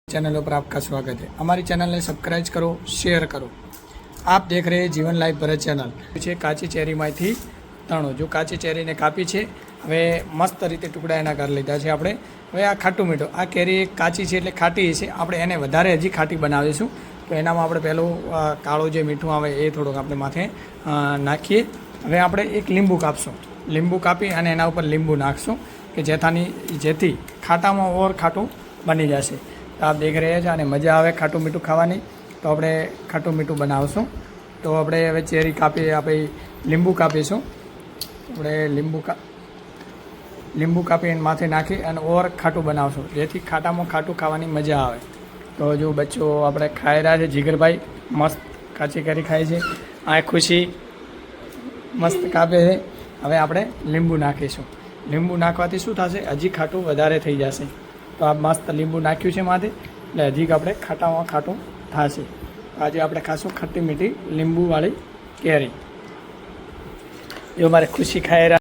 चैनलों पर आपका स्वागत है। हमारी चैनल ने सब्सक्राइब करो, शेयर करो। आप देख रहे हैं जीवन लाइफ भरत चैनल। पीछे काची चेरी मांथी तणो जो काची चेरी ने कापी है हवे मस्त रीते टुकड़ा एना कर लीधा है आपणे। हवे आ खाटू मीठो आ केरी काची है एटले खाटी है, आपणे एने वधारे हजी खाटी बनावीशुं। तो एनामां आपणे पहेलो काळो जे मीठुं आवे ए थोड़ोक आपणे माथे नाखीए। हवे आपणे एक લીંબુ कापशुं। લીંબુ कापी अने एना उपर લીંબુ नाखशुं कि जेथी खाटामां और खाटું बनी जशे। आप देख रहे हैं मजा आवे खाटू मीठू खावानी। तो अपने खाटू मीठू बनावशुं। तो अपने हवे चेरी कापी आपणे લીંબુ कापीशुं। अपने લીંબુ कापी माथे नाखी अने और खाटू बनावशुं जेथी खाटामां खाटू खावानी मजा आवे। तो जो बच्चो अपने खाई रह्या छे, जिगरभाई मस्त काची केरी खाय छे। आ खुशी मस्त कापे छे। हवे आपणे લીંબુ नाखीशुं। લીંબુ नाखवाथी शुं थशे, हजी खाटू वधारे थई जशे। तो आ मस्त લીંબુ नाख्युं छे माथे એટલે હજી આપણે ખાટામાં ખાટું થશે। આજે આપણે ખાશું ખટ્ટી મીઠી લીંબુવાળી કેરી। જો મારે ખુશી ખાઈ રહ્યા।